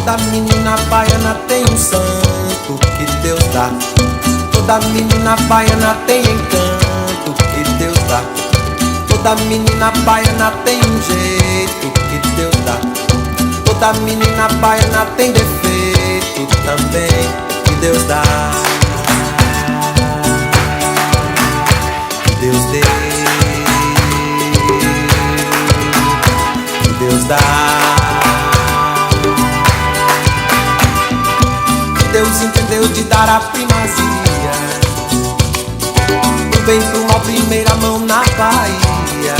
Toda menina baiana tem um santo que Deus dá. Toda menina baiana tem encanto que Deus dá. Toda menina baiana tem um jeito que Deus dá. Toda menina baiana tem defeito também que Deus dá. Que Deus dê, que Deus dá. Deus entendeu de dar a primazia, do bem pro mal, primeira mão na Bahia.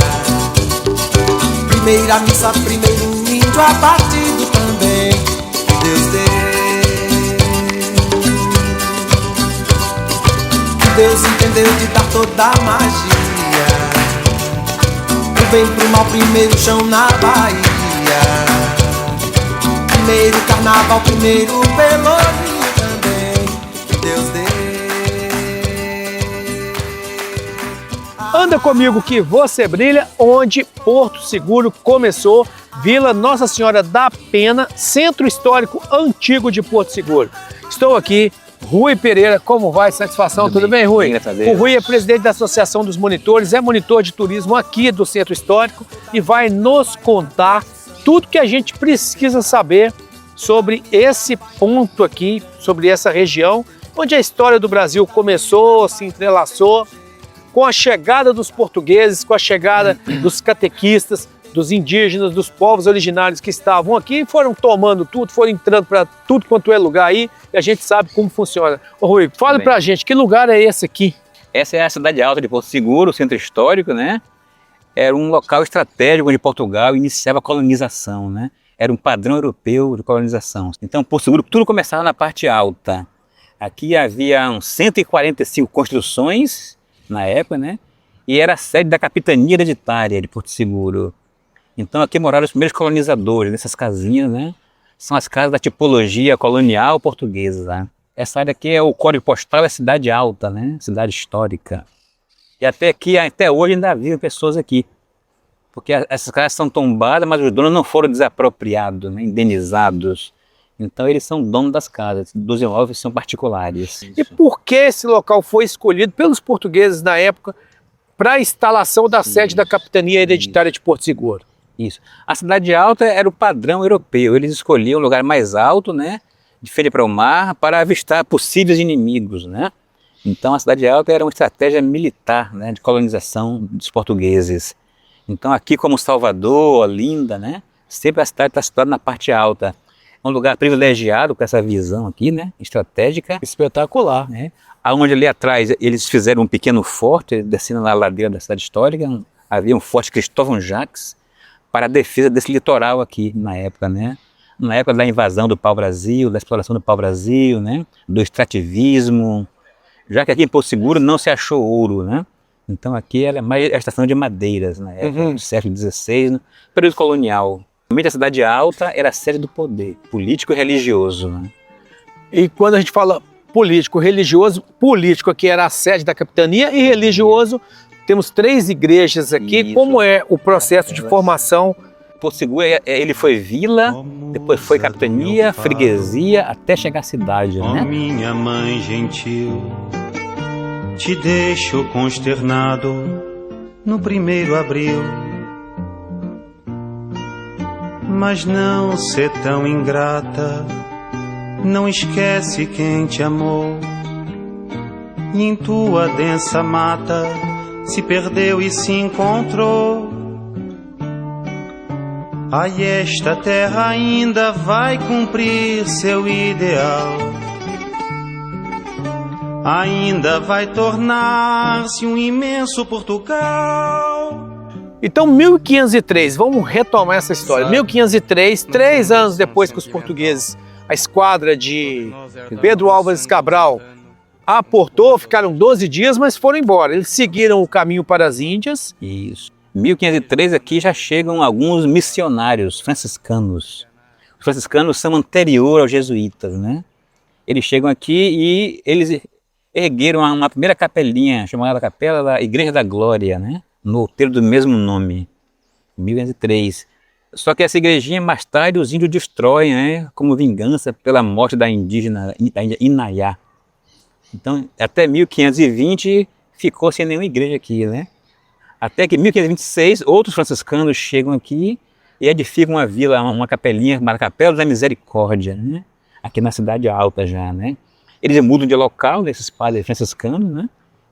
Primeira missa, primeiro índio abatido também, que Deus dê. Deus entendeu de dar toda a magia, do bem pro mal, primeiro chão na Bahia. Primeiro carnaval, primeiro pelourinho. Anda comigo que você brilha, onde Porto Seguro começou, Vila Nossa Senhora da Pena, Centro Histórico Antigo de Porto Seguro. Estou aqui, Rui Pereira, como vai? Satisfação, tudo bem, Rui? O Rui é presidente da Associação dos Monitores, é monitor de turismo aqui do Centro Histórico e vai nos contar tudo que a gente precisa saber sobre esse ponto aqui, sobre essa região, onde a história do Brasil começou, se entrelaçou, com a chegada dos portugueses, com a chegada dos catequistas, dos indígenas, dos povos originários que estavam aqui, foram tomando tudo, foram entrando para tudo quanto é lugar aí, e a gente sabe como funciona. Ô Rui, fala pra gente, que lugar é esse aqui? Essa é a Cidade Alta de Porto Seguro, o centro histórico, né? Era um local estratégico onde Portugal iniciava a colonização, né? Era um padrão europeu de colonização. Então, Porto Seguro, tudo começava na parte alta. Aqui havia 145 construções, na época, né? E era a sede da capitania hereditária de Porto Seguro. Então aqui moraram os primeiros colonizadores, nessas casinhas, né? São as casas da tipologia colonial portuguesa. Essa área aqui é o código postal, é Cidade Alta, né? Cidade histórica. E até aqui, até hoje ainda vivem pessoas aqui. Porque essas casas são tombadas, mas os donos não foram desapropriados, né? Indenizados. Então eles são donos das casas, dos imóveis são particulares. E por que esse local foi escolhido pelos portugueses na época para a instalação da sede da Capitania Hereditária de Porto Seguro? Isso. A Cidade Alta era o padrão europeu, eles escolhiam um lugar mais alto, né, de frente para o mar, para avistar possíveis inimigos, né? Então a Cidade Alta era uma estratégia militar, né, de colonização dos portugueses. Então aqui como Salvador, Olinda, né, sempre a cidade está situada na parte alta. É um lugar privilegiado com essa visão aqui, né, estratégica. Espetacular. Né? Aonde ali atrás eles fizeram um pequeno forte, descendo na ladeira da cidade histórica, havia um forte Cristóvão Jacques, para a defesa desse litoral aqui na época, né? Na época da invasão do pau-brasil, da exploração do pau-brasil, né? Do extrativismo, já que aqui em Porto Seguro não se achou ouro, né? Então aqui era mais a estação de madeiras, na época do século XVI, no período colonial. Realmente a Cidade Alta era a sede do poder político e religioso. Né? E quando a gente fala político, religioso, político aqui era a sede da capitania e religioso, temos 3 igrejas aqui. Isso. Como é o processo de formação? Porto Seguro, ele foi vila, depois foi capitania, freguesia, até chegar à cidade. Né? Minha mãe gentil, te deixo consternado no 1º abril. Mas não ser tão ingrata, não esquece quem te amou. E em tua densa mata se perdeu e se encontrou. Ai, esta terra ainda vai cumprir seu ideal, ainda vai tornar-se um imenso Portugal. Então, 1503, vamos retomar essa história. 1503, 3 anos depois que os portugueses, a esquadra de Pedro Álvares Cabral, aportou, ficaram 12 dias, mas foram embora. Eles seguiram o caminho para as Índias. Isso. Em 1503 aqui já chegam alguns missionários franciscanos. Os franciscanos são anteriores aos jesuítas, né? Eles chegam aqui e eles ergueram uma primeira capelinha, chamada Capela da Igreja da Glória, né? No outeiro do mesmo nome, 1503. Só que essa igrejinha, mais tarde, os índios destroem, né, como vingança pela morte da indígena da Índia Inayá. Então, até 1520, ficou sem nenhuma igreja aqui, né? Até que em 1526, outros franciscanos chegam aqui e edificam uma vila, uma capelinha chamada Capela da Misericórdia, né? Aqui na Cidade Alta já, né? Eles mudam de local, desses padres franciscanos, né?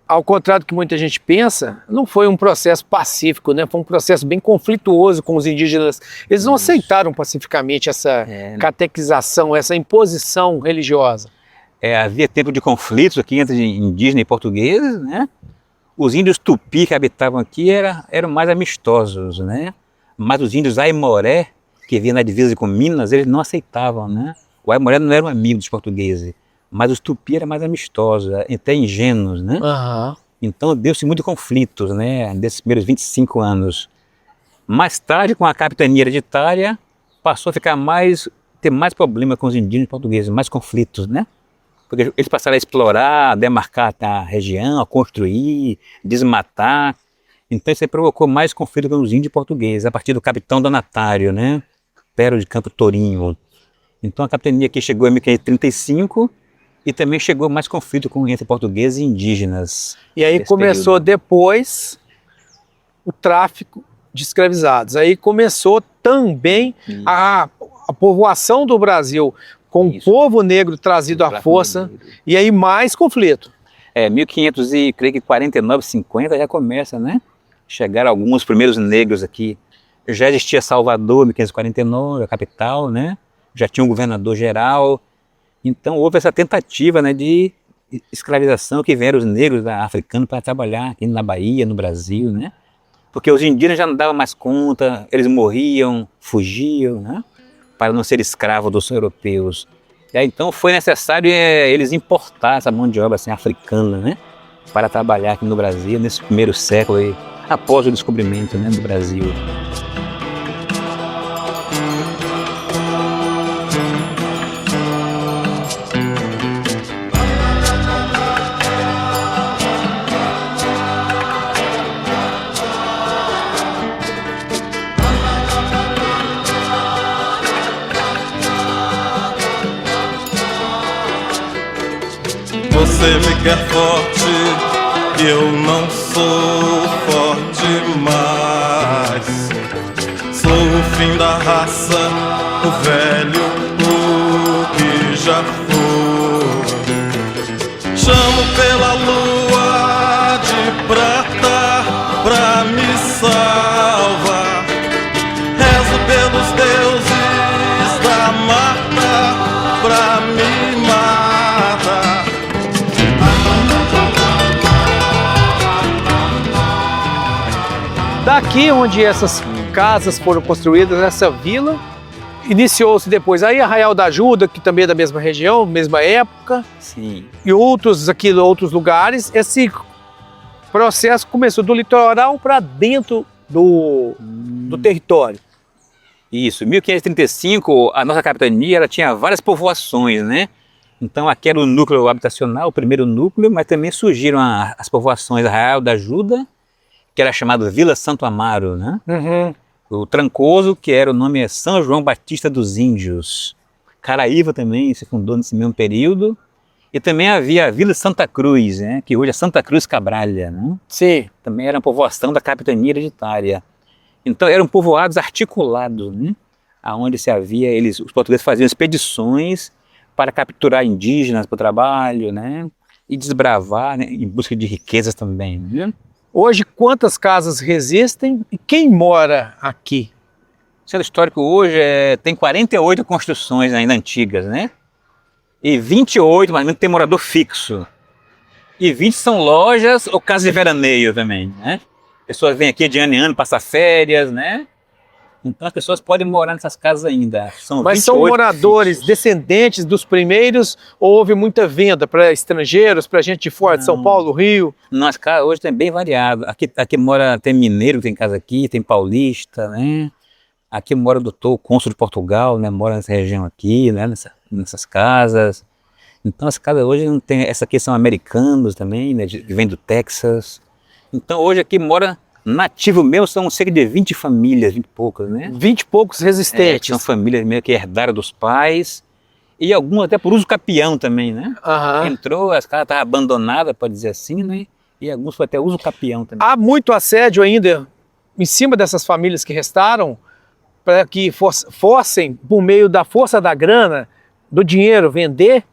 Ao contrário do que muita gente pensa, não foi um processo pacífico, né? Foi um processo bem conflituoso com os indígenas. Eles não aceitaram pacificamente essa catequização, essa imposição religiosa. Havia tempo de conflitos aqui entre indígenas e portugueses, né? Os índios tupi que habitavam aqui eram mais amistosos, né? Mas os índios aimoré, que vinham na divisa com Minas, eles não aceitavam, né? O aimoré não era um amigo dos portugueses, mas os tupi eram mais amistosos, até ingênuos, né? Uhum. Então deu-se muitos conflitos, né? Desses primeiros 25 anos. Mais tarde, com a capitania hereditária, passou a ter mais problema com os indígenas portugueses, mais conflitos, né? Porque eles passaram a explorar, a demarcar a região, a construir, desmatar. Então isso aí provocou mais conflito com os índios portugueses, a partir do capitão Donatário, né? Pero de Campo Tourinho. Então a capitania aqui chegou em 1535 e também chegou mais conflito entre portugueses e indígenas. E aí começou período. Depois o tráfico de escravizados. Aí começou também a povoação do Brasil com o povo negro trazido à força, e aí mais conflito. 1549, 50 já começa, né? Chegaram alguns primeiros negros aqui. Já existia Salvador, 1549, a capital, né? Já tinha um governador geral. Então houve essa tentativa, né, de escravização que vieram os negros africanos para trabalhar aqui na Bahia, no Brasil, né? Porque os indígenas já não davam mais conta, eles morriam, fugiam, né? Para não ser escravos dos europeus. E aí, então foi necessário eles importar essa mão de obra assim, africana, né? Para trabalhar aqui no Brasil, nesse primeiro século, aí, após o descobrimento, né, do Brasil. Você me quer forte, eu não sou forte mais. Sou o fim da raça, o velho, o que já foi. Chamo pela lua de prata pra me salvar. Rezo pelos deuses da mata pra me matar. Daqui onde essas casas foram construídas, essa vila, iniciou-se depois aí Arraial da Ajuda, que também é da mesma região, mesma época. Sim. E outros lugares. Esse processo começou do litoral para dentro do território. Isso, em 1535 a nossa capitania ela tinha várias povoações, né? Então aqui era o núcleo habitacional, o primeiro núcleo, mas também surgiram as povoações Arraial da Ajuda, que era chamado Vila Santo Amaro, né? Uhum. O Trancoso, que era o nome é São João Batista dos Índios. Caraíva também se fundou nesse mesmo período. E também havia a Vila Santa Cruz, né? Que hoje é Santa Cruz Cabralha, né? Sim. Também era uma povoação da capitania hereditária. Então eram povoados articulados, né? Onde os portugueses faziam expedições para capturar indígenas para o trabalho, né? E desbravar, né? Em busca de riquezas também, né? Hoje, quantas casas resistem e quem mora aqui? O centro histórico hoje tem 48 construções ainda antigas, né? E 28, mas não tem morador fixo. E 20 são lojas ou casas de veraneio também, né? Pessoas vêm aqui de ano em ano, passar férias, né? Então as pessoas podem morar nessas casas ainda. Mas são moradores fixos, descendentes dos primeiros, ou houve muita venda para estrangeiros, para gente de fora, de São Paulo, Rio? Nas casas hoje tem bem variado. Aqui mora, tem mineiro que tem casa aqui, tem paulista, né? Aqui mora o doutor, o cônsul de Portugal, né? Mora nessa região aqui, né? Nessas casas. Então as casas hoje não tem, essa aqui são americanos também, né? Que vêm do Texas. Então hoje aqui mora Nativo meu são cerca de 20 famílias, 20 e poucas, né? 20 e poucos resistentes. São famílias meio que herdaram dos pais. E algumas até por uso capião também, né? Aham. Entrou, as casas estavam abandonadas, pode dizer assim, né? E alguns foi até uso capião também. Há muito assédio ainda em cima dessas famílias que restaram para que fossem, por meio da força da grana, do dinheiro, vender.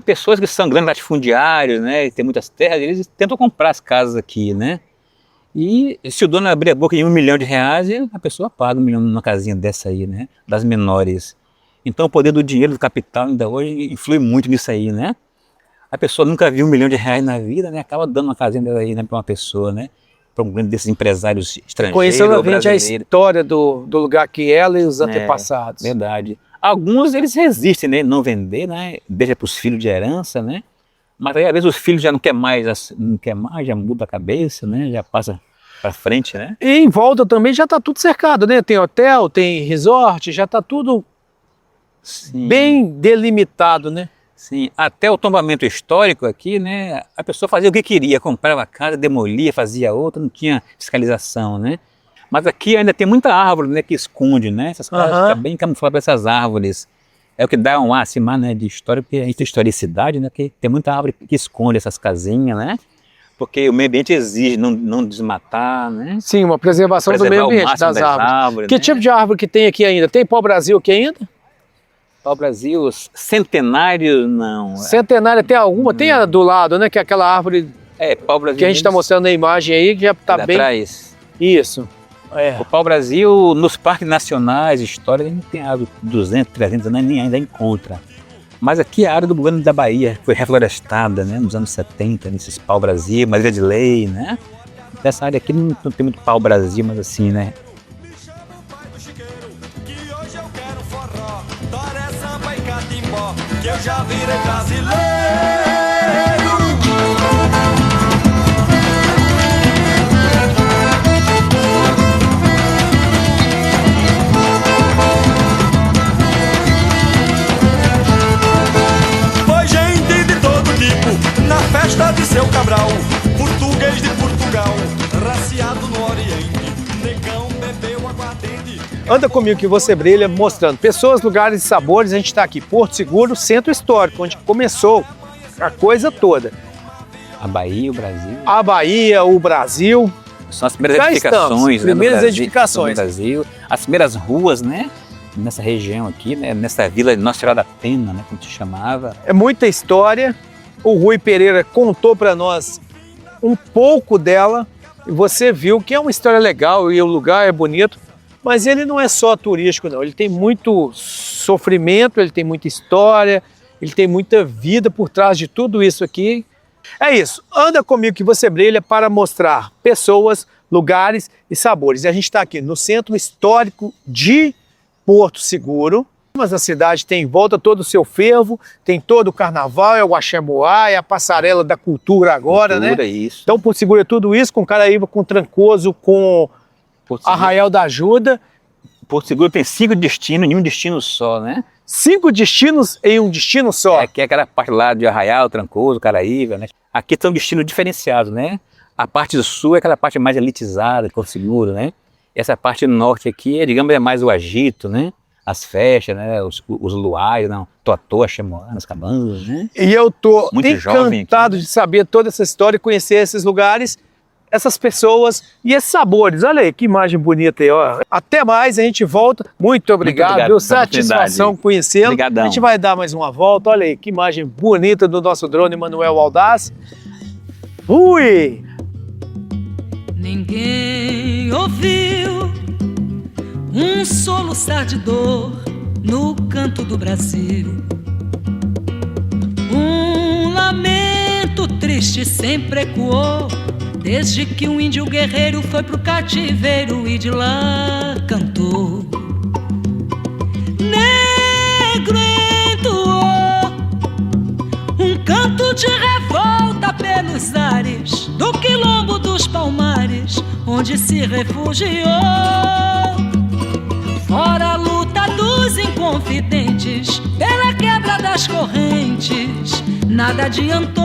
Pessoas que são grandes latifundiários, né? E tem muitas terras, eles tentam comprar as casas aqui, né? E se o dono abrir a boca em R$1 milhão, a pessoa paga R$1 milhão numa casinha dessa aí, né? Das menores. Então o poder do dinheiro, do capital ainda hoje influi muito nisso aí, né? A pessoa nunca viu R$1 milhão na vida, né? Acaba dando uma casinha dessa aí, né, para uma pessoa, né? Para um grande desses empresários estrangeiros. Conhecendo ou a história do lugar que ela e os antepassados. Verdade. Alguns eles resistem, né? Não vender, né? Deixa para os filhos de herança, né? Mas aí às vezes os filhos já não quer mais, já muda a cabeça, né? Já passa para frente, né? E em volta também já está tudo cercado, né? Tem hotel, tem resort, já está tudo bem delimitado, né? Sim, até o tombamento histórico aqui, né? A pessoa fazia o que queria, comprava a casa, demolia, fazia outra, não tinha fiscalização, né? Mas aqui ainda tem muita árvore, né, que esconde, né? Essas casas ficam bem camufladas por essas árvores. É o que dá um ar assim, né, de história, porque a gente tem historicidade, né? Que tem muita árvore que esconde essas casinhas, né? Porque o meio ambiente exige não desmatar, né? Sim, uma preservação do meio ambiente, das árvores. Que né? tipo de árvore que tem aqui ainda? Tem pau-brasil aqui ainda? Pau-brasil, centenário, não. Centenária tem alguma? Tem a do lado, né? Que é aquela árvore pau-brasil que a gente está mostrando na imagem aí, que já está bem... atrás. Isso. O pau-brasil, nos parques nacionais, história, a gente tem árvore de 200, 300 anos, ainda encontra. Mas aqui a área do governo da Bahia foi reflorestada, né, nos anos 70, nesses pau-brasil, madeira de lei, né? Nessa área aqui não tem muito pau-brasil, mas assim, né? Que eu já virei brasileiro. Foi gente de todo tipo na festa de seu Cabral, português de Portugal, raciado no Oriente, negão bebeu aguardente. Anda comigo que você brilha, mostrando pessoas, lugares e sabores. A gente está aqui, Porto Seguro, Centro Histórico, onde começou a coisa toda. A Bahia, o Brasil. A Bahia, o Brasil. São as primeiras edificações, né, primeiras Brasil, edificações. no Brasil. As primeiras ruas, né? Nessa região aqui, né? Nessa vila de Nossa Senhora da Pena, né? Como se chamava. É muita história. O Rui Pereira contou para nós um pouco dela. E você viu que é uma história legal e o lugar é bonito. Mas ele não é só turístico, não. Ele tem muito sofrimento, ele tem muita história, ele tem muita vida por trás de tudo isso aqui. É isso. Anda comigo que você brilha para mostrar pessoas, lugares e sabores. E a gente está aqui no Centro Histórico de Porto Seguro. Mas a cidade tem em volta todo o seu fervo, tem todo o carnaval, é o Axé-Moá, é a passarela da cultura agora, né? Isso. Então Porto Seguro é tudo isso, com Caraíba, com Trancoso, com Arraial da Ajuda. Porto Seguro tem 5 destinos em um destino só, né? 5 destinos em um destino só? Que é aquela parte lá de Arraial, Trancoso, Caraíba, né? Aqui são destinos diferenciados, né? A parte do sul é aquela parte mais elitizada, Porto Seguro, né? Essa parte norte aqui, digamos, é mais o agito, né? As festas, né? Os luares, não, Totó, Axé-Moá, as cabanas, né? E eu tô muito encantado de saber toda essa história e conhecer esses lugares, essas pessoas e esses sabores. Olha aí, que imagem bonita aí, ó. Até mais, a gente volta. Muito obrigado, viu? Satisfação conhecê-lo. Obrigadão. A gente vai dar mais uma volta. Olha aí, que imagem bonita do nosso drone Manuel Aldaz. Ui! Ninguém ouviu um soluçar de dor no canto do Brasil. Um lamento triste sempre ecoou desde que um índio guerreiro foi pro cativeiro e de lá cantou. Negro entoou um canto de revolta pelos ares do quilombo dos Palmares, onde se refugiou. Fora a luta dos inconfidentes pela quebra das correntes, nada adiantou.